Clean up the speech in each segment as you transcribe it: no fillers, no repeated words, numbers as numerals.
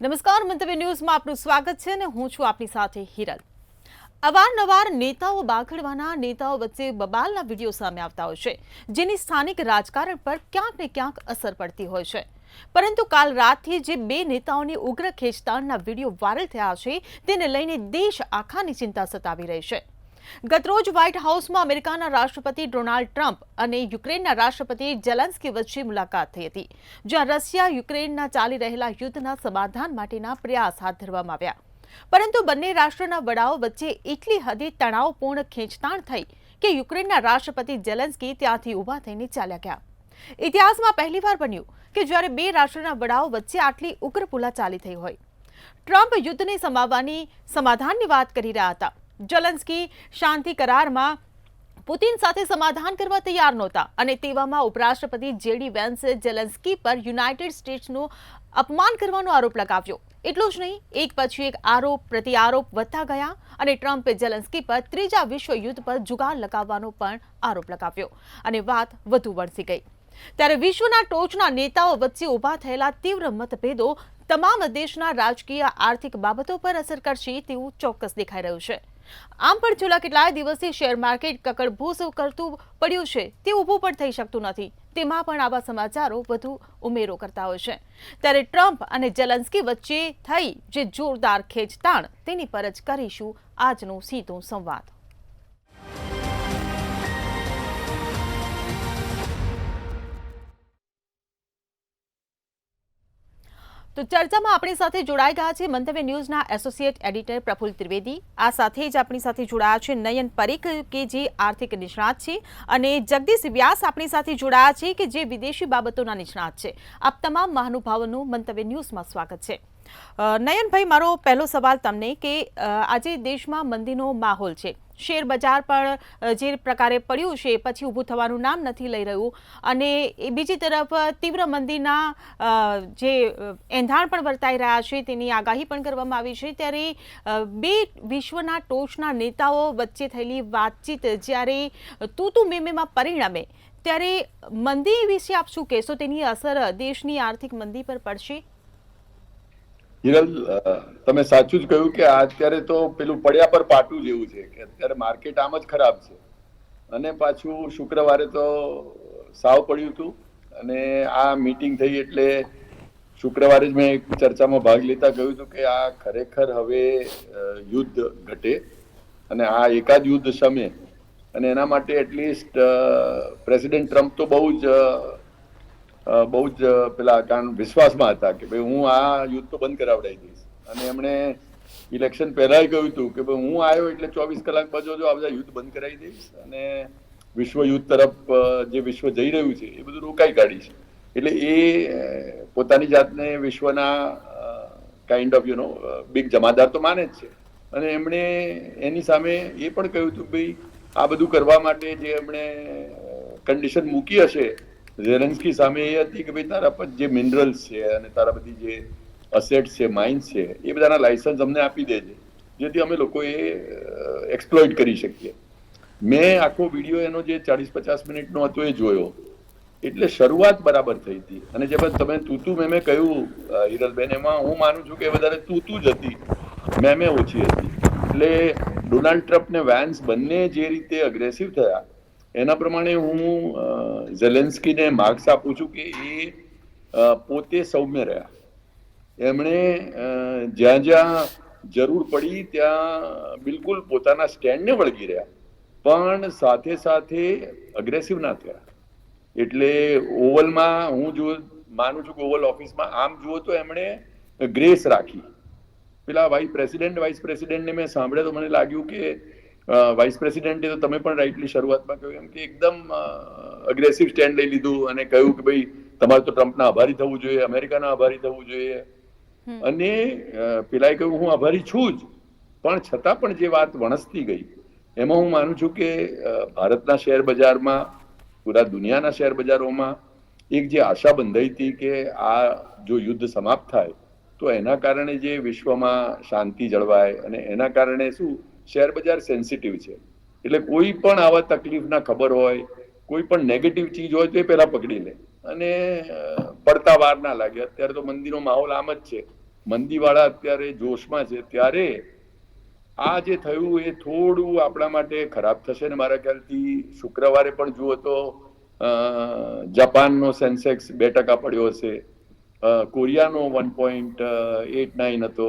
નમસ્કાર, મંતવ્ય ન્યૂઝમાં આપનું સ્વાગત છે અને હું છું આપની સાથે હિરલ। અવારનવાર નેતાઓ બાગડવાના નેતાઓ વચ્ચે બબાલના વિડીયો સામે આવતા હોય છે, જેની સ્થાનિક રાજકારણ પર ક્યાંક ને ક્યાંક અસર પડતી હોય છે। પરંતુ કાલ રાતથી જે બે નેતાઓની ઉગ્ર ખેંચતાણના વિડીયો વાયરલ થયા છે, તેને લઈને દેશ આખાની ચિંતા સતાવી રહી છે। ગતરોજ વ્હાઇટ હાઉસમાં અમેરિકાના રાષ્ટ્રપતિ ડોનાલ્ડ ટ્રમ્પ અને યુક્રેનના રાષ્ટ્રપતિ ઝેલેન્સ્કી વચ્ચે મુલાકાત થઈ હતી, જ્યાં રશિયા યુક્રેનના ચાલી રહેલા યુદ્ધના સમાધાન માટેના પ્રયાસ હાથ ધરવામાં આવ્યા। પરંતુ બંને રાષ્ટ્રના વડાઓ વચ્ચે એટલી હદે તણાવપૂર્ણ ખેંચતાણ થઈ કે યુક્રેનના રાષ્ટ્રપતિ ઝેલેન્સ્કી ત્યાંથી ઊભા થઈને ચાલ્યા ગયા। ઇતિહાસમાં પહેલીવાર બન્યું કે જ્યારે બે રાષ્ટ્રના વડાઓ વચ્ચે આટલી ઉગ્ર બોલાચાલી થઈ હોય। ટ્રમ્પ યુદ્ધને સમાવવાની સમાધાનની વાત કરી રહ્યા હતા। ઝેલેન્સ્કી શાંતિ કરારમાં પુતિન સાથે સમાધાન કરવા તૈયાર નહોતા અને તેવામાં ઉપરાષ્ટ્રપતિ જેડી વેન્સે ઝેલેન્સ્કી પર યુનાઇટેડ સ્ટેટ્સનું અપમાન કરવાનો આરોપ લગાવ્યો। એટલું જ નહીં, એક પછી એક આરોપ પ્રત્યારોપ વધતા ગયા અને ટ્રમ્પે ઝેલેન્સ્કી પર ત્રીજા વિશ્વયુદ્ધ પર જુગાર લગાવવાનો પણ આરોપ લગાવ્યો અને વાત વધુ વણસી ગઈ। ત્યારે વિશ્વના ટોચના નેતાઓ વચ્ચે ઊભા થયેલા તીવ્ર મતભેદો તમામ દેશના રાજકીય આર્થિક બાબતો પર અસર કરશે તેવું ચોક્કસ દેખાઈ રહ્યું છે। આમ પણ છેલ્લા કેટલાય દિવસથી શેર માર્કેટ કકડભૂસ કરતું પડ્યું છે, તે ઊભું પણ થઈ શકતું નથી। તેમાં પણ આવા સમાચારો વધુ ઉમેરો કરતા હોય છે। ત્યારે ટ્રમ્પ અને ઝેલેન્સ્કી વચ્ચે થઈ જે જોરદાર ખેંચતાણ, તેની પર જ કરીશું આજનો સીધો સંવાદ। તો ચર્ચામાં આપણી સાથે જોડાઈ ગયા છે મંતવ્ય ન્યૂઝના એસોસિએટ એડિટર પ્રફુલ્લ ત્રિવેદી। આ સાથે જ આપણી સાથે જોડાયા છે નયન પરીખ, કે જે આર્થિક નિષ્ણાત છે, અને જગદીશ વ્યાસ આપણી સાથે જોડાયા છે, કે જે વિદેશી બાબતોના નિષ્ણાત છે। આપ તમામ મહાનુભાવોનું મંતવ્ય ન્યૂઝમાં સ્વાગત છે। નયનભાઈ, મારો પહેલો સવાલ તમને કે આજે દેશમાં મંદીનો માહોલ છે, શેર બજાર પણ જે પ્રકારે પડ્યું છે પછી ઊભું થવાનું નામ નથી લઈ રહ્યું, અને બીજી તરફ તીવ્ર મંદીના જે એંધાણ પણ વર્તાઈ રહ્યા છે તેની આગાહી પણ કરવામાં આવી છે। ત્યારે બે વિશ્વના ટોચના નેતાઓ વચ્ચે થયેલી વાતચીત જ્યારે તૂતુ મેમેમાં પરિણમે, ત્યારે મંદી વિશે આપ શું કહેશો? તેની અસર દેશની આર્થિક મંદી પર પડશે? હિરલ, તમે સાચું જ કહ્યું કે અત્યારે તો પેલું પડ્યા પર પાટું જેવું છે કે અત્યારે માર્કેટ આમ જ ખરાબ છે, અને પાછું શુક્રવારે તો સાવ પડ્યું હતું, અને આ મીટિંગ થઈ એટલે શુક્રવારે જ મેં એક ચર્ચામાં ભાગ લેતા કહ્યું હતું કે આ ખરેખર હવે યુદ્ધ ઘટે અને આ એકાદ યુદ્ધ શમે, અને એના માટે એટલીસ્ટ પ્રેસિડેન્ટ ટ્રમ્પ તો બહુ જ પેલા કારણ વિશ્વાસમાં હતા કે ભાઈ હું આ યુદ્ધ તો બંધ કરાવડાવી દઈશ, અને એમણે ઇલેક્શન પહેલા કહ્યું હતું કે ભાઈ હું આવ્યો એટલે 24 કલાક બાદ જો આ બધા યુદ્ધ બંધ કરાવી દઈશ અને વિશ્વ યુદ્ધ તરફ જે વિશ્વ જઈ રહ્યું છે એ બધું રોકાઈ કાઢીશ। એટલે એ પોતાની જાતને વિશ્વના કાઇન્ડ ઓફ બિગ જમાદાર તો માને જ છે, અને એમણે એની સામે એ પણ કહ્યું હતું ભાઈ આ બધું કરવા માટે જે એમણે કન્ડિશન મૂકી હશે ઝેલેન્સ્કી સામે એ હતી કે ભાઈ તારા પર જે મિનરલ્સ છે અને તારા બધી જે અસેટ્સ છે, માઇન્સ છે, એ બધાના લાયસન્સ અમને આપી દેજે, જેથી અમે લોકો એ એક્સપ્લોઇટ કરી શકીએ। મેં આખો વિડીયો એનો જે 40-50 મિનિટનો હતો એ જોયો, એટલે શરૂઆત બરાબર થઈ હતી, અને જે તમે તૂતુ મેં કહ્યું હિરલબેન, એમાં હું માનું છું કે વધારે તૂતુ જ હતી, મેં ઓછી હતી। એટલે ડોનાલ્ડ ટ્રમ્પ ને વેન્સ બંને જે રીતે અગ્રેસિવ થયા એના પ્રમાણે હું ઝેલેન્સ્કીને માર્ક્સ આપું છું કે એ પોતે સૌમ્ય રહ્યા। એમણે જ્યાં જ્યાં જરૂર પડી ત્યાં બિલકુલ પોતાના સ્ટેન્ડને વળગી રહ્યા, પણ સાથે સાથે અગ્રેસિવ ના થયા। એટલે ઓવલમાં હું જો માનું છું કે ઓવલ ઓફિસમાં આમ જુઓ તો એમણે ગ્રેસ રાખી। પેલા વાઇસ પ્રેસિડેન્ટને મેં સાંભળ્યા તો મને લાગ્યું કે વાઇસ પ્રેસિડેન્ટે તો તમે પણ રાઇટલી શરૂઆતમાં કહ્યું એમ કે એકદમ અગ્રેસિવ સ્ટેન્ડ લઈ લીધું અને કહ્યું કે ભાઈ તમારે તો ટ્રમ્પના આભારી થવું જોઈએ, અમેરિકાના આભારી થવું જોઈએ, અને પેલાએ કહ્યું હું આભારી છું જ, પણ છતાં પણ જે વાત વણસતી ગઈ એમાં હું માનું છું કે ભારતના શેર બજારમાં, પૂરા દુનિયાના શેર બજારોમાં એક જે આશા બંધાઈ હતી કે આ જો યુદ્ધ સમાપ્ત થાય તો એના કારણે જે વિશ્વમાં શાંતિ જળવાય, અને એના કારણે શું શેર બજાર સેન્સિટિવ છે, એટલે કોઈ પણ આવા તકલીફના ખબર હોય, કોઈ પણ નેગેટિવ ચીજ હોય તો એ પહેલા પકડી લે અને પડતા વાર ના લાગે। અત્યારે તો મંદીનો માહોલ આમ જ છે, મંદીવાળા અત્યારે જોશમાં છે, ત્યારે આ જે થયું એ થોડું આપણા માટે ખરાબ થશે ને મારા ખ્યાલથી શુક્રવારે પણ જુઓ તો જાપાનનો સેન્સેક્સ 2% પડ્યો હશે, કોરિયાનો 1.89 હતો,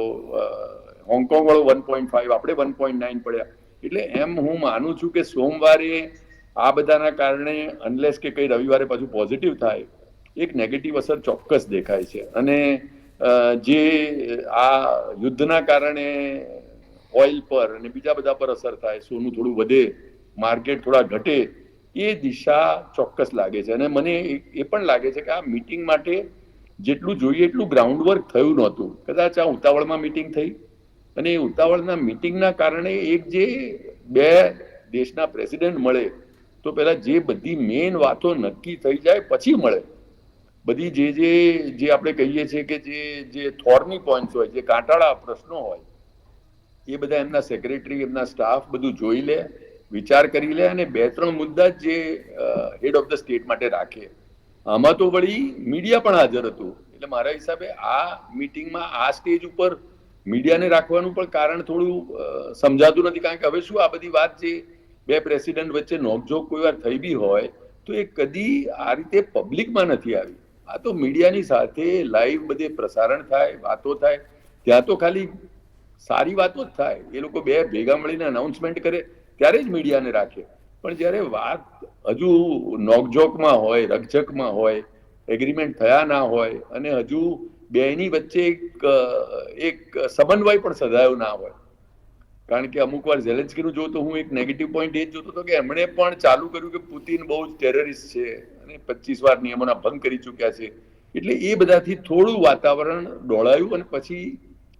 હોંગકોંગ વાળો 1.5, આપણે 1.9 પડ્યા. એટલે એમ હું માનું છું કે સોમવારે આ બધાના કારણે અનલેસ કે કઈ રવિવારે પાછું પોઝિટિવ થાય, એક નેગેટિવ અસર ચોક્કસ દેખાય છે. અને જે આ યુદ્ધના કારણે ઓઇલ પર અને બીજા બધા પર અસર થાય, સોનું થોડું વધે, માર્કેટ થોડા ઘટે, એ દિશા ચોક્કસ લાગે છે. અને મને એ પણ લાગે છે કે આ મીટિંગ માટે જેટલું જોઈએ એટલું ગ્રાઉન્ડ વર્ક થયું નહોતું. કદાચ આ ઉતાવળમાં મીટિંગ થઈ, અને એ ઉતાવળના મીટિંગના કારણે એક જે બે દેશના પ્રેસિડેન્ટ મળે તો પહેલા જે બધી મેઇન વાતો નક્કી થઈ જાય પછી મળે. બધી જે આપણે કહીએ છીએ કે જે થોર્ની પોઈન્ટ્સ હોય, જે કાંટાળા પ્રશ્નો હોય, એ બધા એમના સેક્રેટરી, એમના સ્ટાફ બધું જોઈ લે, વિચાર કરી લે, અને 2-3 મુદ્દા જે હેડ ઓફ ધ સ્ટેટ માટે રાખે. આમાં તો વળી મીડિયા પણ હાજર હતું. એટલે મારા હિસાબે આ મીટિંગમાં આ સ્ટેજ ઉપર મીડિયાને રાખવાનું પણ કારણ થોડું સમજાતું નથી. કારણ કે હવે શું, આ બધી વાત જે બે પ્રેસિડેન્ટ વચ્ચે નોકઝોક કોઈ વાર થઈ બી હોય તો એ કદી આ રીતે પબ્લિકમાં નથી આવી. આ તો મીડિયાની સાથે લાઈવ બધે પ્રસારણ થાય, વાતો થાય, ત્યાં તો ખાલી સારી વાતો જ થાય. એ લોકો બે ભેગા મળીને અનાઉન્સમેન્ટ કરે ત્યારે જ મીડિયાને રાખે. પણ જ્યારે વાત હજુ નોકઝોકમાં હોય, રકઝકમાં હોય, એગ્રીમેન્ટ થયા ના હોય, અને હજુ બેની વચ્ચે એક સમન્વય પણ સધાયો ના હોય. કારણ કે અમુક વાર ઝેલેન્સ્કીનું જો તો હું એક નેગેટિવ પોઈન્ટ એ જ જોતો હતો કે એમણે પણ ચાલુ કર્યું કે પુતિન બહુ જ ટેરરિસ્ટ છે અને 25 વાર નિયમોના ભંગ કરી ચૂક્યા છે. એટલે એ બધાથી થોડું વાતાવરણ ડોળાયું, અને પછી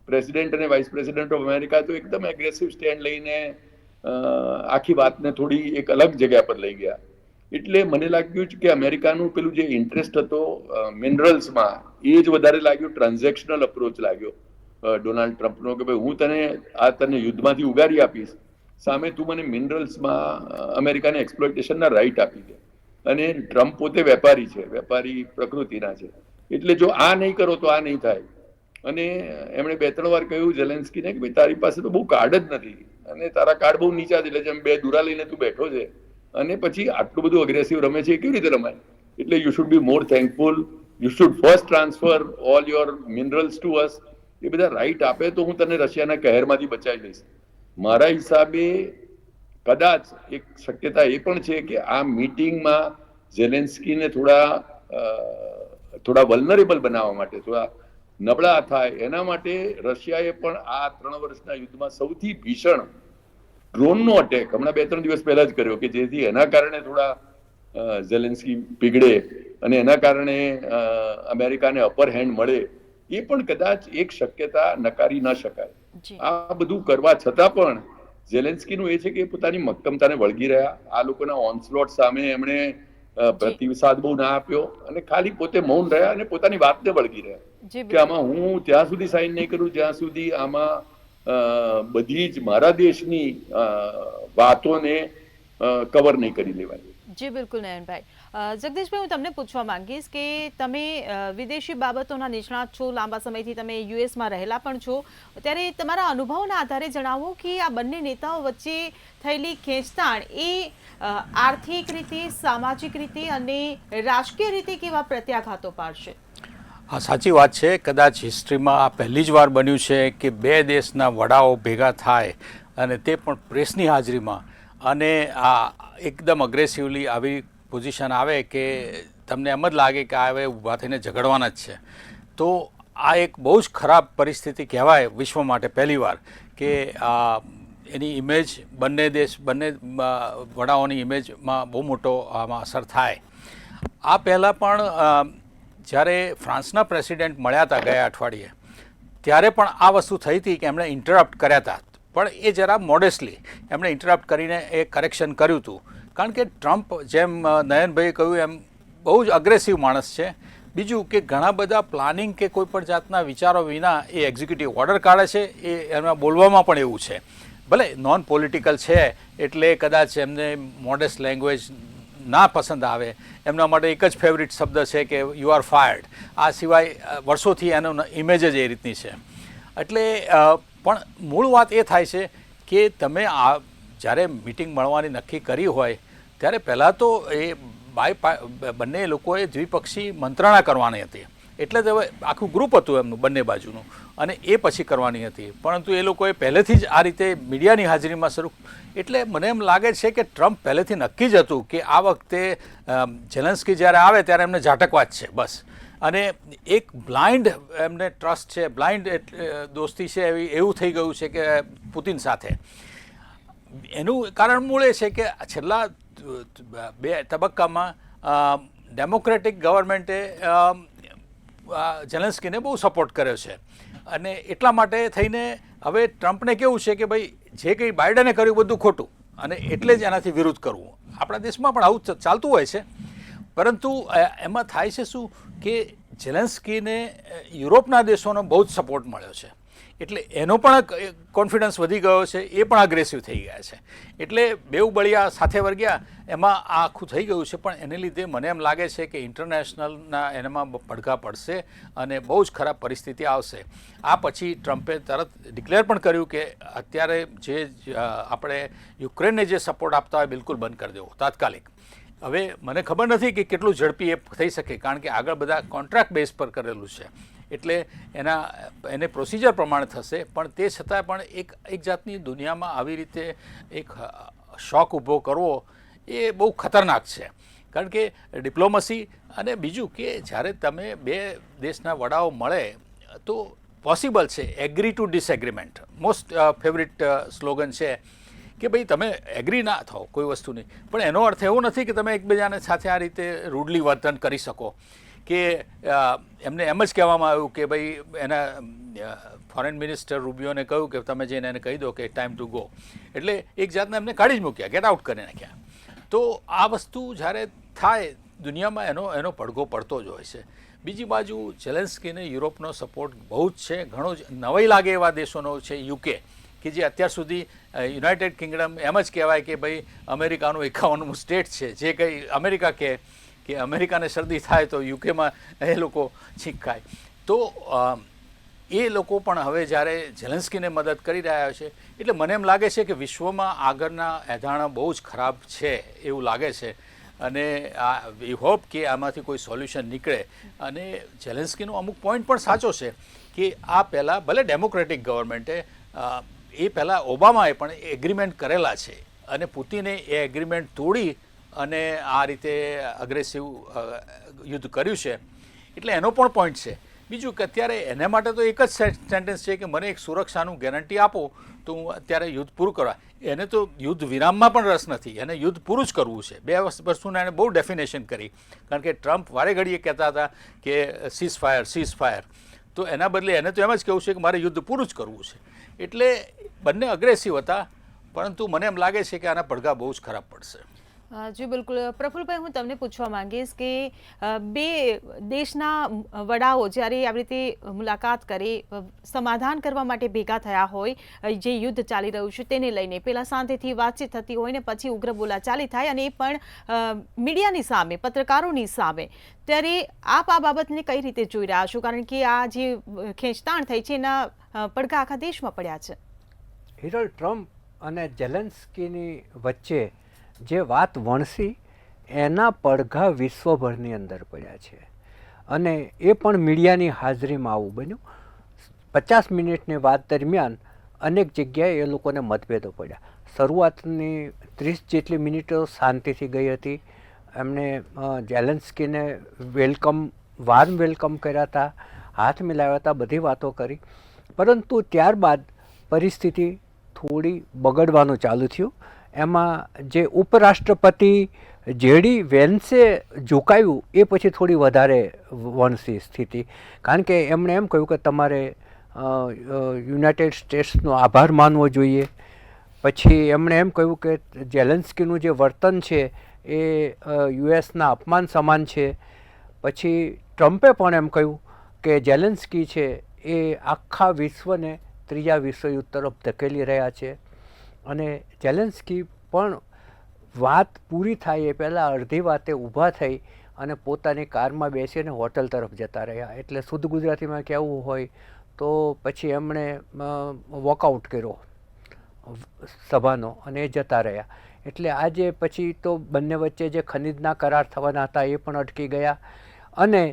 પ્રેસિડેન્ટ અને વાઇસ પ્રેસિડેન્ટ ઓફ અમેરિકા તો એકદમ એગ્રેસિવ સ્ટેન્ડ લઈને આખી વાતને થોડી એક અલગ જગ્યા પર લઈ ગયા. એટલે મને લાગ્યું કે અમેરિકાનું પેલું જે ઇન્ટરેસ્ટ હતો મિનરલ્સમાં, એ જ વધારે લાગ્યું. ટ્રાન્ઝેક્શનલ અપ્રોચ લાગ્યો ડોનાલ્ડ ટ્રમ્પનો કે ભાઈ હું તને યુદ્ધમાંથી ઉગારી આપીશ, સામે તું મને મિનરલ્સમાં અમેરિકાને એક્સપ્લોઇટેશનના રાઇટ આપી દે. અને ટ્રમ્પ પોતે વેપારી છે, વેપારી પ્રકૃતિના છે. એટલે જો આ નહીં કરો તો આ નહીં થાય. અને એમણે 2-3 વાર કહ્યું ઝેલેન્સ્કીને કે ભાઈ તારી પાસે તો બહુ કાર્ડ જ નથી, અને તારા કાર્ડ બહુ નીચા છે, એટલે જેમ 2 દુરા લઈને તું બેઠો છે, અને પછી આટલું બધું અગ્રેસિવ રમે છે, એ કેવી રીતે રમાય? એટલે you should be more thankful, you should first transfer all your minerals to us. એ બધા રાઈટ આપે તો હું તને રશિયાના કહેરમાંથી બચાવી લઈશ. મારા હિસાબે કદાચ એક શક્યતા એ પણ છે કે આ મીટિંગમાં ઝેલેન્સ્કીને થોડા વલ્નરેબલ બનાવવા માટે, થોડા નબળા થાય એના માટે રશિયાએ પણ આ 3 વર્ષના યુદ્ધમાં સૌથી ભીષણ ડ્રોનનો અટેક હમણાં 2-3 દિવસ પહેલા જ કર્યો, કે જેથી એના કારણે થોડા ઝેલેન્સ્કી પીગળે અને એના કારણે અમેરિકાને અપર હેન્ડ મળે. એ પણ કદાચ એક શક્યતા નકારી ન શકાય. આ બધું કરવા છતાં પણ ઝેલેન્સ્કીનું એ છે કે પોતાની મક્કમતાને વળગી રહ્યા. આ લોકોના ઓનસ્લોટ સામે એમણે પ્રતિસાદ બહુ ના આપ્યો, અને ખાલી પોતે મૌન રહ્યા અને પોતાની વાતને વળગી રહ્યા કે આમાં હું ત્યાં સુધી સાઇન નહીં કરું જ્યાં સુધી આમાં બધી જ મારા દેશની વાતોને કવર નહીં કરી લેવાય. જી બિલકુલ નયનભાઈ. જગદીશભાઈ, હું તમને પૂછવા માંગીશ કે તમે વિદેશી બાબતોના નિષ્ણાત છો, લાંબા સમયથી તમે યુએસમાં રહેલા પણ છો, ત્યારે તમારા અનુભવના આધારે જણાવો કે આ બંને નેતાઓ વચ્ચે થયેલી ખેંચતાણ એ આર્થિક રીતે, સામાજિક રીતે અને રાજકીય રીતે કેવા પ્રત્યાઘાતો પાડશે? હા, સાચી વાત છે. કદાચ હિસ્ટ્રીમાં આ પહેલી જ વાર બન્યું છે કે 2 દેશના વડાઓ ભેગા થાય, અને તે પણ પ્રેસની હાજરીમાં, અને આ એકદમ અગ્રેસિવલી આવી પોઝિશન આવે કે તમને એમ જ લાગે કે આ હવે ઊભા થઈને ઝઘડવાના જ છે. તો આ એક બહુ જ ખરાબ પરિસ્થિતિ કહેવાય વિશ્વ માટે પહેલીવાર કે એની ઇમેજ બંને વડાઓની ઇમેજમાં બહુ મોટો આમાં અસર થાય. આ પહેલાં પણ જ્યારે ફ્રાન્સના પ્રેસિડેન્ટ મળ્યા હતા ગયા અઠવાડિયે, ત્યારે પણ આ વસ્તુ થઈ હતી કે એમણે ઇન્ટરપ્ટ કર્યા હતા, પણ એ જરા મોડેસ્ટલી એમણે ઇન્ટરપ્ટ કરીને એ કરેક્શન કર્યું હતું. કારણ કે ટ્રમ્પ, જેમ નયનભાઈએ કહ્યું એમ, બહુ જ અગ્રેસિવ માણસ છે. બીજું કે ઘણા બધા પ્લાનિંગ કે કોઈ પણ જાતના વિચારો વિના એ એક્ઝિક્યુટિવ ઓર્ડર કાઢે છે. એ એમાં બોલવામાં પણ એવું છે. ભલે નોન પોલિટિકલ છે એટલે કદાચ એમને મોડેસ્ટ લેંગ્વેજ ના પસંદ આવે, એમના માટે એક જ ફેવરિટ શબ્દ છે કે યુ આર ફાયર્ડ. આ સિવાય વર્ષોથી એનો ઇમેજ જ એ રીતની છે. એટલે પણ મૂળ વાત એ થાય છે કે તમે આ જ્યારે મિટિંગ મળવાની નક્કી કરી હોય ત્યારે પહેલાં તો એ બંને લોકોએ દ્વિપક્ષી મંત્રણા કરવાની હતી, એટલે જ હવે આખું ગ્રુપ હતું એમનું બંને બાજુનું, અને એ પછી કરવાની હતી. પરંતુ એ લોકોએ પહેલેથી જ આ રીતે મીડિયાની હાજરીમાં શરૂ, એટલે મને એમ લાગે છે કે ટ્રમ્પ પહેલેથી નક્કી જ હતું કે આ વખતે ઝેલેન્સ્કી જ્યારે આવે ત્યારે એમને ઝાટકવા જ છે બસ. અને એક બ્લાઇન્ડ એમને ટ્રસ્ટ છે, બ્લાઇન્ડ દોસ્તી છે એવું થઈ ગયું છે કે પુતિન સાથે. એનું કારણ મૂળ એ છે કે છેલ્લા 2 તબક્કામાં ડેમોક્રેટિક ગવર્મેન્ટે ઝેલેન્સ્કીને બહુ સપોર્ટ કર્યો છે, અને એટલા માટે થઈને હવે ટ્રમ્પને કેવું છે કે ભાઈ જે કંઈ બાઇડને કર્યું બધું ખોટું, અને એટલે જ એનાથી વિરુદ્ધ કરવું. આપણા દેશમાં પણ આવું ચાલતું હોય છે, પરંતુ એમાં થાય છે શું કે ઝેલેન્સ્કીને યુરોપના દેશોનો બહુ જ સપોર્ટ મળ્યો છે, એટલે એનો પણ કોન્ફિડન્સ વધી ગયો છે, એ પણ અગ્રેસિવ થઈ ગયા છે. એટલે બેઉ બળિયા સાથે વર્ગ્યા એમાં આ આખું થઈ ગયું છે. પણ એને લીધે મને એમ લાગે છે કે ઇન્ટરનેશનલના એનામાં પડઘા પડશે અને બહુ જ ખરાબ પરિસ્થિતિ આવશે. આ પછી ટ્રમ્પે તરત ડિક્લેર પણ કર્યું કે અત્યારે જે આપણે યુક્રેનને જે સપોર્ટ આપતા હોય બિલકુલ બંધ કરી દેવો તાત્કાલિક. હવે મને ખબર નથી કે કેટલું ઝડપી એ થઈ શકે, કારણ કે આગળ બધા કોન્ટ્રાક્ટ બેઝ પર કરેલું છે, એટલે એને પ્રોસિજર પ્રમાણે થશે. પણ તે છતાં પણ એક જાતની દુનિયામાં આવી રીતે એક શોક ઊભો કરવો એ બહુ ખતરનાક છે, કારણ કે ડિપ્લોમસી અને બીજું કે જ્યારે તમે બે દેશના વડાઓ મળે તો પોસિબલ છે agree to disagreement. Most favourite slogan છે કે ભાઈ તમે એગ્રી ના થાઓ કોઈ વસ્તુની, પણ એનો અર્થ એવો નથી કે તમે એકબીજાને સાથે આ રીતે રૂડલી વર્તન કરી શકો. કે એમને એમ જ કહેવામાં આવ્યું કે ભાઈ એના ફોરેન મિનિસ્ટર રૂબિયોને કહ્યું કે તમે જઈને એને કહી દો કે ટાઈમ ટુ ગો, એટલે એક જાતને એમને કાઢી જ મૂક્યા, ગેટ આઉટ કરી નાખ્યા. તો આ વસ્તુ જ્યારે થાય દુનિયામાં એનો પડઘો પડતો જ હોય છે. બીજી બાજુ ઝેલેન્સ્કીને યુરોપનો સપોર્ટ બહુ જ છે, ઘણો જ નવાઈ લાગે એવા દેશોનો છે યુકે, કે જે અત્યાર સુધી યુનાઇટેડ કિંગડમ એમ જ કહેવાય કે ભાઈ અમેરિકાનું 51મું સ્ટેટ છે. જે કંઈ અમેરિકા કે અમેરિકાને શરદી થાય તો યુકેમાં એ લોકો છીંક ખાય. તો એ લોકો પણ હવે જ્યારે ઝેલેન્સ્કીને મદદ કરી રહ્યા છે, એટલે મને એમ લાગે છે કે વિશ્વમાં આગળના એધાણા બહુ જ ખરાબ છે એવું લાગે છે. અને વી હોપ કે આમાંથી કોઈ સોલ્યુશન નીકળે. અને ઝેલેન્સ્કીનો અમુક પોઈન્ટ પણ સાચો છે કે આ પહેલાં ભલે ડેમોક્રેટિક ગવર્મેન્ટે એ પહેલાં ઓબામાએ પણ એગ્રીમેન્ટ કરેલા છે, અને પુતિને એ એગ્રીમેન્ટ તોડી અને આ રીતે અગ્રેસિવ યુદ્ધ કર્યું છે, એટલે એનો પણ પોઈન્ટ છે. બીજું કે અત્યારે એના માટે તો એક જ સેન્ટેન્સ છે કે મને એક સુરક્ષાનું ગેરંટી આપો તો હું અત્યારે યુદ્ધ પૂરું કરવા. એને તો યુદ્ધ વિરામમાં પણ રસ નથી, એને યુદ્ધ પૂરું જ કરવું છે. 2 વર્ષનું એને બહુ ડેફિનેશન કરી, કારણ કે ટ્રમ્પ વારે ઘડીએ કહેતા હતા કે સીઝ ફાયર, તો એના બદલે એને તો એમ જ કહેવું છે કે મારે યુદ્ધ પૂરું જ કરવું છે. એટલે બંને અગ્રેસિવ હતા, પરંતુ મને એમ લાગે છે કે આના પડઘા બહુ જ ખરાબ પડશે. જી બિલકુલ. પ્રફુલભાઈ, હું તમને પૂછવા માંગીશ કે બે દેશના વડાઓ જ્યારે આવી રીતે મુલાકાત કરે, સમાધાન કરવા માટે ભેગા થયા હોય, જે યુદ્ધ ચાલી રહ્યું છે તેને લઈને પહેલાં શાંતિથી વાતચીત થતી હોય ને પછી ઉગ્ર બોલાચાલી થાય, અને એ પણ મીડિયાની સામે, પત્રકારોની સામે, ત્યારે આપ આ બાબતને કઈ રીતે જોઈ રહ્યા છો? કારણ કે આ જે ખેંચતાણ થઈ છે એના પડઘા આખા દેશમાં પડ્યા છે. હિરલ, ટ્રમ્પ અને ઝેલેન્સ્કીની વચ્ચે જે વાત વણસી એના પડઘા વિશ્વભરની અંદર પડ્યા છે, અને એ પણ મીડિયાની હાજરીમાં આવું બન્યું. 50 મિનિટની વાત દરમિયાન અનેક જગ્યાએ એ લોકોને મતભેદો પડ્યા. શરૂઆતની 30 જેટલી મિનિટો શાંતિથી ગઈ હતી. એમણે ઝેલેન્સ્કીને વાર્મ વેલકમ કર્યા હતા, હાથ મિલાવ્યા હતા, બધી વાતો કરી. પરંતુ ત્યારબાદ પરિસ્થિતિ થોડી બગડવાનું ચાલુ થયું. એમાં જે ઉપરાષ્ટ્રપતિ જેડી વેન્સે ઝુકાવ્યું એ પછી થોડી વધારે વણસી સ્થિતિ, કારણ કે એમણે એમ કહ્યું કે તમારે યુનાઇટેડ સ્ટેટ્સનો આભાર માનવો જોઈએ. પછી એમણે એમ કહ્યું કે ઝેલેન્સ્કીનું જે વર્તન છે એ યુએસના અપમાન સમાન છે. પછી ટ્રમ્પે પણ એમ કહ્યું કે ઝેલેન્સ્કી છે એ આખા વિશ્વને ત્રીજા વિશ્વયુદ્ધ તરફ ધકેલી રહ્યા છે. અને ઝેલેન્સ્કી પણ વાત પૂરી થાય એ પહેલાં અડધી વાતે ઊભા થઈ અને પોતાની કારમાં બેસીને હોટલ તરફ જતા રહ્યા. એટલે શુદ્ધ ગુજરાતીમાં કહેવું હોય તો પછી એમણે વોકઆઉટ કર્યો સભાનો અને એ જતા રહ્યા. એટલે આજે પછી તો બંને વચ્ચે જે ખનીજના કરાર થવાના હતા એ પણ અટકી ગયા અને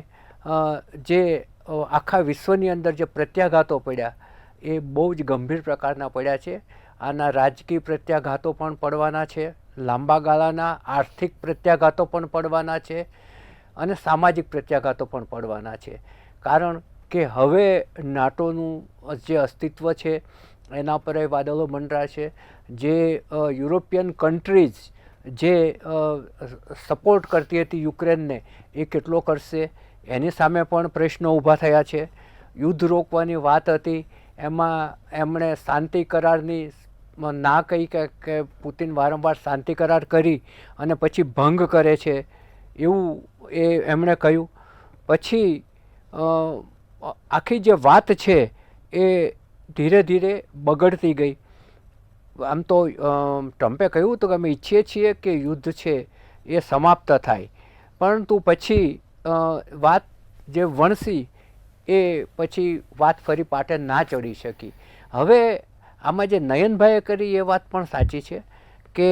જે આખા વિશ્વની અંદર જે પ્રત્યાઘાતો પડ્યા એ બહુ જ ગંભીર પ્રકારના પડ્યા છે. આના રાજકીય પ્રત્યાઘાતો પણ પડવાના છે, લાંબા ગાળાના આર્થિક પ્રત્યાઘાતો પણ પડવાના છે અને સામાજિક પ્રત્યાઘાતો પણ પડવાના છે. કારણ કે હવે નાટોનું જે અસ્તિત્વ છે એના પર એ વાદળો મંડરા છે. જે યુરોપિયન કન્ટ્રીઝ જે સપોર્ટ કરતી હતી યુક્રેનને એ કેટલો કરશે એની સામે પણ પ્રશ્નો ઊભા થયા છે. યુદ્ધ રોકવાની વાત હતી એમાં એમણે શાંતિ કરારની ના કહી કે પુતિન વારંવાર શાંતિ કરાર કરી અને પછી ભંગ કરે છે એવું એમણે કહ્યું. પછી આખી જે વાત છે એ ધીરે ધીરે બગડતી ગઈ. આમ તો ટ્રમ્પે કહ્યું હતું કે અમે ઈચ્છીએ છીએ કે યુદ્ધ છે એ સમાપ્ત થાય, પરંતુ પછી વાત જે વણસી એ પછી વાત ફરી પાટે ના ચડી શકી. હવે આમાં જે નયનભાઈએ કરી એ વાત પણ સાચી છે કે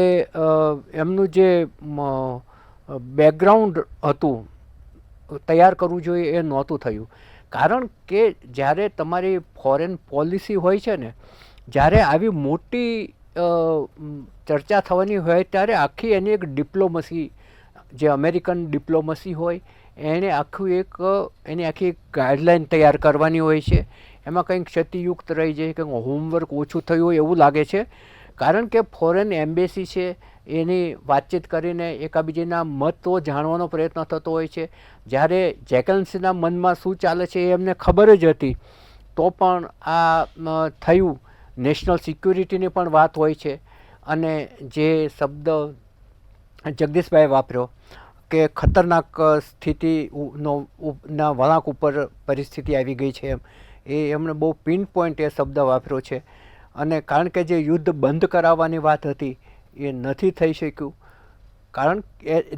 એમનું જે બેકગ્રાઉન્ડ હતું તૈયાર કરવું જોઈએ એ નહોતું થયું. કારણ કે જ્યારે તમારી ફોરેન પોલિસી હોય છે ને, જ્યારે આવી મોટી ચર્ચા થવાની હોય ત્યારે આખી એની એક ડિપ્લોમસી, જે અમેરિકન ડિપ્લોમસી હોય એણે એની આખી એક ગાઈડલાઇન તૈયાર કરવાની હોય છે. એમાં કંઈક ક્ષતિયુક્ત રહી જાય, કંઈક હોમવર્ક ઓછું થયું હોય એવું લાગે છે. કારણ કે ફોરેન એમ્બેસી છે એની વાતચીત કરીને એકાબીજીના મતો જાણવાનો પ્રયત્ન થતો હોય છે. જ્યારે જેકન્સીના મનમાં શું ચાલે છે એ એમને ખબર જ હતી તો પણ આ થયું. નેશનલ સિક્યુરિટીની પણ વાત હોય છે. અને જે શબ્દ જગદીશભાઈએ વાપર્યો કે ખતરનાક સ્થિતિના વળાંક ઉપર પરિસ્થિતિ આવી ગઈ છે, એમણે બહુ પિન પોઈન્ટ એ શબ્દ વાપર્યો છે. અને કારણ કે જે યુદ્ધ બંધ કરાવવાની વાત હતી એ નથી થઈ શક્યું. કારણ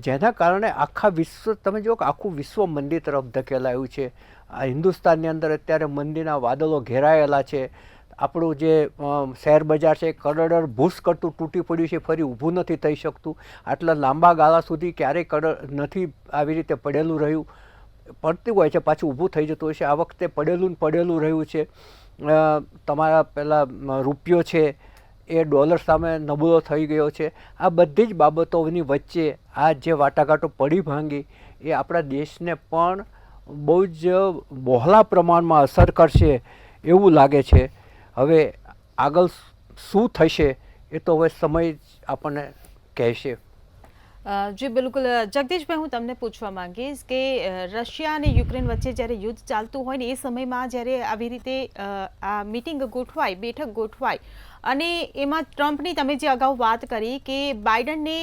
જેના કારણે આખા વિશ્વ, તમે જુઓ કે આખું વિશ્વ મંદી તરફ ધકેલાયું છે. આ હિન્દુસ્તાનની અંદર અત્યારે મંદીના વાદળો ઘેરાયેલા છે. આપણું જે શેર બજાર છે કરોડર ભૂસ કરતું તૂટી પડ્યું છે, ફરી ઊભું નથી થઈ શકતું. આટલા લાંબા ગાળા સુધી ક્યારેય નથી આવી રીતે પડેલું રહ્યું. પડતું હોય છે પાછું ઊભું થઈ જતું હોય છે. આ વખતે પડેલું રહ્યું છે. તમારા પેલા રૂપિયો છે એ ડોલર સામે નબળો થઈ ગયો છે. આ બધી જ બાબતોની વચ્ચે આ જે વાટાઘાટો પડી ભાંગી એ આપણા દેશને પણ બહુ જ બહોળા પ્રમાણમાં અસર કરશે એવું લાગે છે. હવે આગળ શું થશે એ તો હવે સમય જ આપણને કહેશે. જી બિલકુલ. જગદીશભાઈ, હું તમને પૂછવા માંગીશ કે રશિયા અને યુક્રેન વચ્ચે જ્યારે યુદ્ધ ચાલતું હોય ને એ સમયમાં જ્યારે આવી રીતે આ મીટિંગ ગોઠવાય, બેઠક ગોઠવાય અને એમાં ટ્રમ્પની તમે જે અગાઉ વાત કરી કે બાઇડનને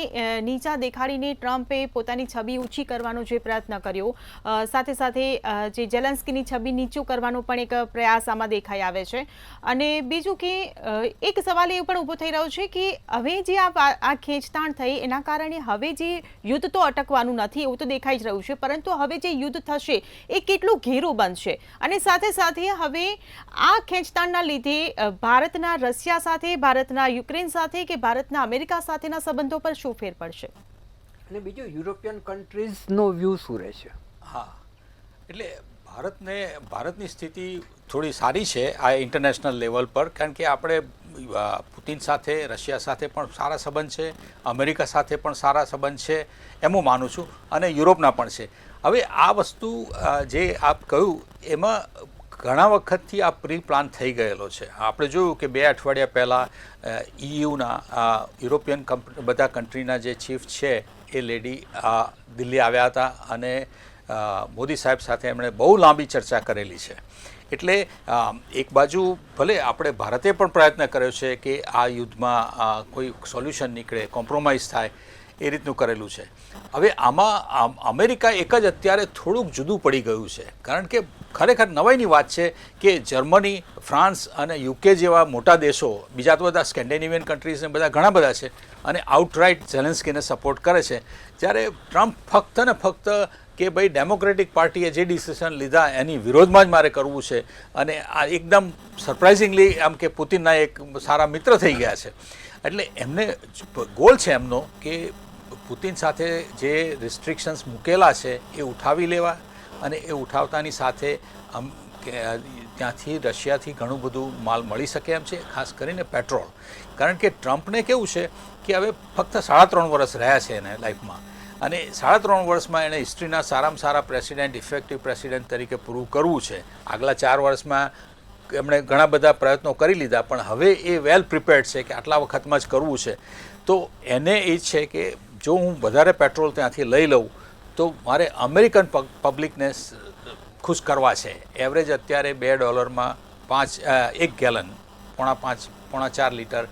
નીચા દેખાડીને ટ્રમ્પે પોતાની છબી ઊંચી કરવાનો જે પ્રયત્ન કર્યો, સાથે સાથે જે ઝેલેન્સ્કીની છબી નીચું કરવાનો પણ એક પ્રયાસ આમાં દેખાઈ આવે છે. અને બીજું કે એક સવાલ એ પણ ઊભો થઈ રહ્યો છે કે હવે જે આ ખેંચતાણ થઈ એના કારણે હવે જે યુદ્ધ તો અટકવાનું નથી એવું તો દેખાઈ જ રહ્યું છે, પરંતુ હવે જે યુદ્ધ થશે એ કેટલું ઘેરું બનશે અને સાથે સાથે હવે આ ખેંચતાણના લીધે ભારતના રશિયા સાથે, ભારતના યુક્રેન સાથે કે ભારતના અમેરિકા સાથેના સંબંધો પર શું ફેર પડશે? અને બીજું યુરોપિયન કન્ટ્રીઝનો વ્યૂ શું રહેશે? હા, એટલે ભારતની સ્થિતિ થોડી સારી છે આ ઇન્ટરનેશનલ લેવલ પર, કારણ કે આપણે પુતિન સાથે, રશિયા સાથે પણ સારા સંબંધ છે, અમેરિકા સાથે પણ સારા સંબંધ છે એમ હું માનું છું, અને યુરોપના પણ છે. હવે આ વસ્તુ જે આપ કહ્યું એમાં ઘણા વખતથી આ પ્રી પ્લાન થઈ ગયેલો છે. આપણે જોયું કે 2 અઠવાડિયા પહેલાં EUના યુરોપિયન બધા કન્ટ્રીના જે ચીફ છે એ લેડી દિલ્હી આવ્યા હતા અને મોદી સાહેબ સાથે એમણે બહુ લાંબી ચર્ચા કરેલી છે. એટલે એક બાજુ ભલે આપણે ભારતે પણ પ્રયત્ન કર્યો છે કે આ યુદ્ધમાં કોઈ સોલ્યુશન નીકળે, કોમ્પ્રોમાઇઝ થાય એ રીતનું કરેલું છે. હવે આમાં અમેરિકા એક જ અત્યારે થોડુંક જુદું પડી ગયું છે, કારણ કે ખરેખર નવાઈની વાત છે કે જર્મની, ફ્રાન્સ અને UK જેવા મોટા દેશો, બીજા તો બધા સ્કેન્ડિનેવિયન કન્ટ્રીઝ ને બધા ઘણા બધા છે, અને આઉટરાઇટ ઝેલેન્સ્કીને સપોર્ટ કરે છે, જ્યારે ટ્રમ્પ ફક્ત ને ફક્ત કે ભાઈ ડેમોક્રેટિક પાર્ટીએ જે ડિસિઝન લીધા એની વિરોધમાં જ મારે કરવું છે, અને આ એકદમ સરપ્રાઇઝિંગલી આમ કે પુતિનના એક સારા મિત્ર થઈ ગયા છે. એટલે એમને ગોલ છે એમનો કે પુતિન સાથે જે રિસ્ટ્રિક્શન્સ મૂકેલા છે એ ઉઠાવી લેવા, અને એ ઉઠાવતાની સાથે આમ કે ત્યાંથી રશિયાથી ઘણું બધું માલ મળી શકે એમ છે, ખાસ કરીને પેટ્રોલ. કારણ કે ટ્રમ્પને કેવું છે કે હવે ફક્ત 3.5 વર્ષ રહ્યા છે એને લાઈફમાં, અને 3.5 વર્ષમાં એણે હિસ્ટ્રીના સારામાં સારા પ્રેસિડેન્ટ, ઇફેક્ટિવ પ્રેસિડેન્ટ તરીકે પૂરું કરવું છે. આગલા 4 વર્ષમાં એમણે ઘણા બધા પ્રયત્નો કરી લીધા, પણ હવે એ વેલ પ્રિપેર્ડ છે કે આટલા વખતમાં જ કરવું છે. તો એને એ છે કે જો હું વધારે પેટ્રોલ ત્યાંથી લઈ લઉં તો મારે અમેરિકન પબ્લિકને ખુશ કરવા છે. એવરેજ અત્યારે $2 1 ગેલન, 4.5 લીટર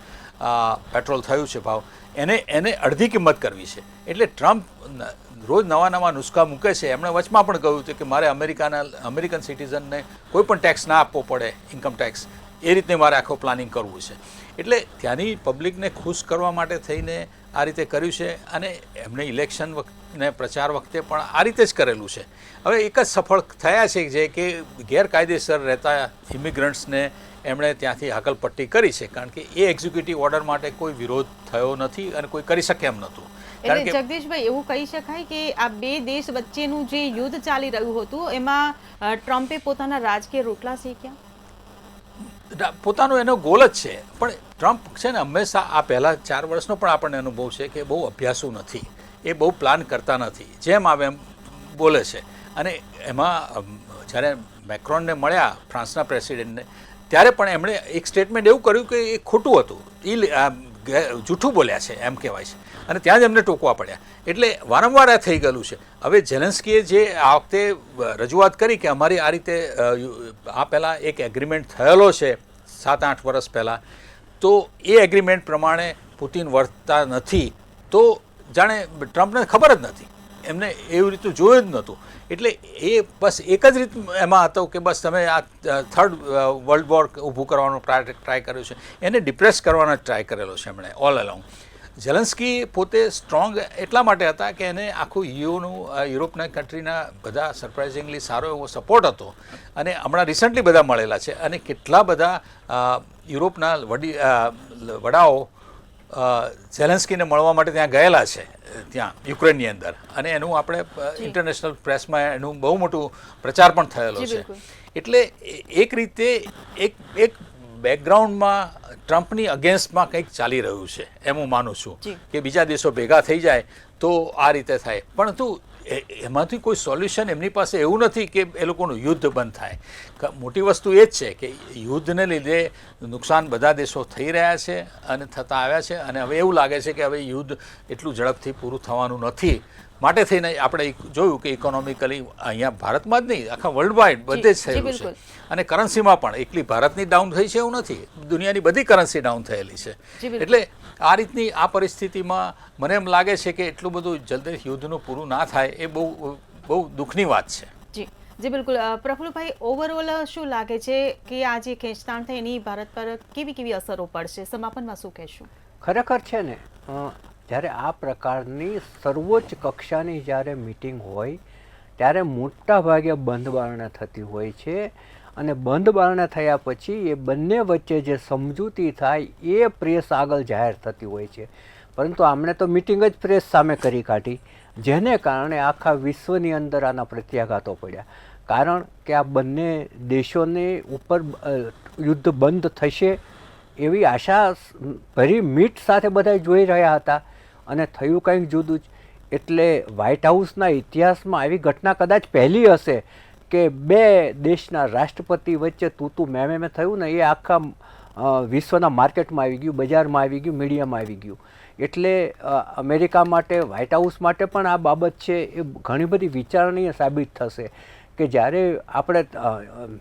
પેટ્રોલ થયું છે ભાવ, એને અડધી કિંમત કરવી છે. એટલે ટ્રમ્પ રોજ નવા નુસ્ખા મૂકે છે. એમણે વચમાં પણ કહ્યું હતું કે મારે અમેરિકન સિટીઝનને કોઈ પણ ટેક્સ ના આપવો પડે, ઇન્કમ ટેક્સ, એ રીતે મારે આખું પ્લાનિંગ કરવું છે. એટલે ત્યાંની પબ્લિકને ખુશ કરવા માટે થઈને આ રીતે કર્યું છે, અને એમણે ઇલેક્શન ને પ્રચાર વખતે પણ આ રીતે જ કરેલું છે. હવે એક જ સફળ થયા છે જે કે ગેરકાયદેસર રહેતા ઇમિગ્રન્ટ્સને એમણે ત્યાંથી હકલપટ્ટી કરી છે, કારણ કે એ એક્ઝિક્યુટિવ ઓર્ડર માટે કોઈ વિરોધ થયો નથી અને કોઈ કરી શકે એમ નહોતું. એટલે જગદીશભાઈ, એવું કહી શકાય કે આ બે દેશ વચ્ચેનું જે યુદ્ધ ચાલી રહ્યું હતું એમાં ટ્રમ્પે પોતાના રાજકીય રોટલા શેક્યા. પોતાનો એનો ગોલ જ છે. પણ ટ્રમ્પ છે ને હંમેશા આ પહેલાં 4 વર્ષનો પણ આપણને અનુભવ છે કે બહુ અભ્યાસુ નથી, એ બહુ પ્લાન કરતા નથી, જેમ આવે એમ બોલે છે. અને એમાં જ્યારે મેક્રોનને મળ્યા, ફ્રાન્સના પ્રેસિડેન્ટને, ત્યારે પણ એમણે એક સ્ટેટમેન્ટ એવું કર્યું કે એ ખોટું હતું, એ જૂઠું બોલ્યા છે એમ કહેવાય છે, અને ત્યાં જ એમને ટોકવા પડ્યા. એટલે વારંવાર આ થઈ ગયેલું છે. હવે ઝેલેન્સ્કીએ જે આ વખતે રજૂઆત કરી કે અમારી આ રીતે આ પહેલાં એક એગ્રીમેન્ટ થયેલો છે 7-8 વર્ષ પહેલાં, તો એ એગ્રીમેન્ટ પ્રમાણે પુતિન વર્તતા નથી, તો જાણે ટ્રમ્પને ખબર જ નથી, એમને એવી રીતે જોયું જ નહોતું. એટલે એ બસ એક જ રીત એમાં હતો કે બસ તમે આ 3rd વર્લ્ડ વોર ઊભું કરવાનો ટ્રાય કર્યો છે, એને ડિપ્રેસ કરવાનો ટ્રાય કરેલો છે એમણે ઓલ અલોંગ. ઝેલેન્સ્કી પોતે સ્ટ્રોંગ એટલા માટે હતા કે એને આખું યુરોપના કન્ટ્રીના બધા સરપ્રાઇઝિંગલી સારો એવો સપોર્ટ હતો, અને હમણાં રિસન્ટલી બધા મળેલા છે, અને કેટલા બધા યુરોપના વડાઓ ઝેલેન્સ્કીને મળવા માટે ત્યાં ગયેલા છે, ત્યાં યુક્રેનની અંદર, અને એનું આપણે ઇન્ટરનેશનલ પ્રેસમાં એનું બહુ મોટું પ્રચાર પણ થયેલો છે. એટલે એક રીતે એક બેકગ્રાઉન્ડમાં ટ્રમ્પની અગેન્સ્ટમાં કંઈક ચાલી રહ્યું છે એમ હું માનું છું કે બીજા દેશો ભેગા થઈ જાય તો આ રીતે થાય. પરંતુ એમાંથી કોઈ સોલ્યુશન એમની પાસે એવું નથી કે એ લોકોનું યુદ્ધ બંધ થાય. મોટી વસ્તુ એ જ છે કે યુદ્ધને લીધે નુકસાન બધા દેશો થઈ રહ્યા છે અને થતા આવ્યા છે, અને હવે એવું લાગે છે કે હવે યુદ્ધ એટલું ઝડપથી પૂરું થવાનું નથી. માટે થઈને આપણે જોયું કે ઇકોનોમિકલી અહીંયા ભારતમાં જ નહીં, આખા વર્લ્ડ વાઇડ બધે જ થયેલું છે, અને કરન્સીમાં પણ એકલી ભારતની ડાઉન થઈ છે એવું નથી, દુનિયાની બધી કરન્સી ડાઉન થયેલી છે. એટલે આ રીતની આ પરિસ્થિતિમાં મને એમ લાગે છે કે એટલું બધું જલ્દી યુદ્ધનું પૂરું ના થાય એ બહુ દુઃખની વાત છે. જી બિલકુલ. પ્રફુલ્લભાઈ, ઓવરઓલ શું લાગે છે કે આ જે ખેંચતાણ થઈ એની ભારત પર કેવી અસરો પડશે? સમાપનમાં શું કહેશું? ખરેખર છે ને, જ્યારે આ પ્રકારની સર્વોચ્ચ કક્ષાની જ્યારે મિટિંગ હોય ત્યારે મોટા ભાગે બંધ બારણે થતી હોય છે, અને બંધ બારણે થયા પછી એ બંને વચ્ચે જે સમજૂતી થાય એ પ્રેસ આગળ જાહેર થતી હોય છે. પરંતુ આમણે તો મિટિંગ જ પ્રેસ સામે કરી કાઢી, જેને કારણે આખા વિશ્વની અંદર આના પ્રત્યાઘાતો પડ્યા. કારણ કે આ બંને દેશોને ઉપર યુદ્ધ બંધ થશે એવી આશા ભરી મીટ સાથે બધા જોઈ રહ્યા હતા, અને થયું કંઈક જુદું જ. એટલે વ્હાઇટ હાઉસના ઇતિહાસમાં આવી ઘટના કદાચ પહેલી હશે કે બે દેશના રાષ્ટ્રપતિ વચ્ચે તું મેં થયું ને, એ આખા વિશ્વના માર્કેટમાં આવી ગયું, બજારમાં આવી ગયું, મીડિયામાં આવી ગયું. એટલે અમેરિકા માટે, વ્હાઇટ હાઉસ માટે પણ આ બાબત છે એ ઘણી બધી વિચારણીય સાબિત થશે કે જ્યારે આપણે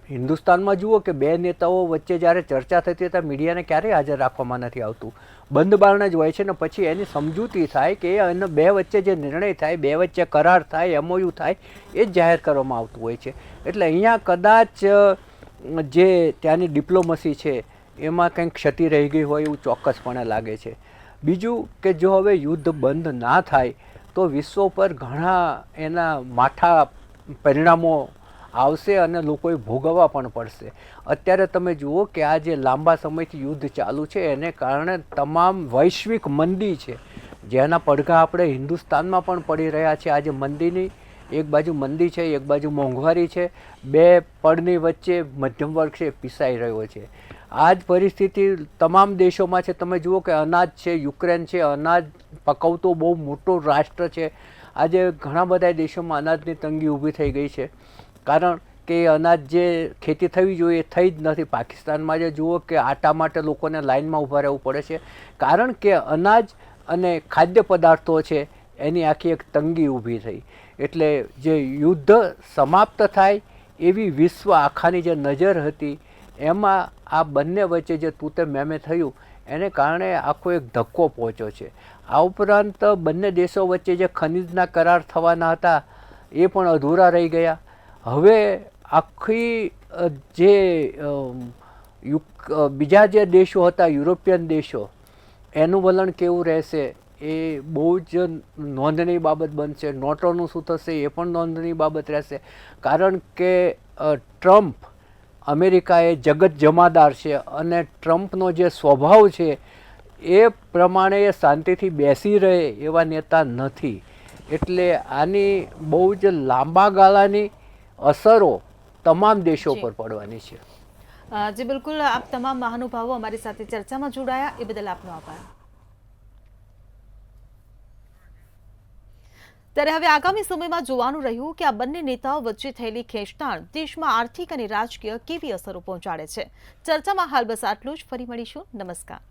હિન્દુસ્તાનમાં જુઓ કે બે નેતાઓ વચ્ચે જ્યારે ચર્ચા થતી ત્યારે મીડિયાને ક્યારેય હાજર રાખવામાં નથી આવતું, બંધ બારણે જ હોય છે, ને પછી એની સમજૂતી થાય કે એના બે વચ્ચે જે નિર્ણય થાય, બે વચ્ચે કરાર થાય, MOU થાય, એ જ જાહેર કરવામાં આવતું હોય છે. એટલે અહીંયા કદાચ જે ત્યાંની ડિપ્લોમસી છે એમાં કંઈક ક્ષતિ રહી ગઈ હોય એવું ચોક્કસપણે લાગે છે. બીજું કે જો હવે યુદ્ધ બંધ ના થાય તો વિશ્વ પર ઘણા એના માઠા પરિણામો આવશે અને લોકોએ ભોગવવા પણ પડશે. અત્યારે તમે જુઓ કે આ જે લાંબા સમયથી યુદ્ધ ચાલુ છે એને કારણે તમામ વૈશ્વિક મંદી છે, જેના પડઘા આપણે હિન્દુસ્તાનમાં પણ પડી રહ્યા છે. આજે મંદીની એક બાજુ મંદી છે, એક બાજુ મોંઘવારી છે, બે પડની વચ્ચે મધ્યમ વર્ગ છે પીસાઈ રહ્યો છે. આ જ પરિસ્થિતિ તમામ દેશોમાં છે. તમે જુઓ કે અનાજ છે, યુક્રેન છે, અનાજ પકવતો બહુ મોટો રાષ્ટ્ર છે. આજે ઘણા બધા દેશોમાં અનાજની તંગી ઊભી થઈ ગઈ છે, કારણ કે અનાજ જે ખેતી થવી જોઈએ એ થઈ જ નથી. પાકિસ્તાનમાં જે જુઓ કે આટા માટે લોકોને લાઇનમાં ઊભા રહેવું પડે છે, કારણ કે અનાજ અને ખાદ્ય પદાર્થો છે એની આખી એક તંગી ઊભી થઈ. એટલે જે યુદ્ધ સમાપ્ત થાય એવી વિશ્વ આખાની જે નજર હતી એમાં આ બંને વચ્ચે જે તૂતે મેમે થયું એને કારણે આખો એક ધક્કો પહોંચ્યો છે. આ ઉપરાંત બંને દેશો વચ્ચે જે ખનિજના કરાર થવાના હતા એ પણ અધૂરા રહી ગયા. હવે આખી જે બીજા જે દેશો હતા યુરોપિયન દેશો એનું વલણ કેવું રહેશે એ બહુ જ નોંધનીય બાબત બનશે. નોટોનું શું થશે એ પણ નોંધનીય બાબત રહેશે, કારણ કે ટ્રમ્પ અમેરિકા એ જગત જમાદાર છે અને ટ્રમ્પનો જે સ્વભાવ છે એ પ્રમાણે એ શાંતિથી બેસી રહે એવા નેતા નથી. એટલે આની બહુ જ લાંબા ગાળાની અસરો તમામ દેશો પર પડવાની છે. જી બિલકુલ, આપ તમામ મહાનુભાવો અમારી સાથે ચર્ચામાં જોડાયા એ બદલ આપનો આભાર. ત્યારે હવે આગામી સમયમાં જોવાનું રહ્યું કે આ બંને નેતાઓ વચ્ચે થયેલી ખેંચતાણ દેશમાં આર્થિક અને રાજકીય કેવી અસરો પહોંચાડે છે. ચર્ચામાં હાલ બસ આટલું જ. ફરી મળીશું. નમસ્કાર.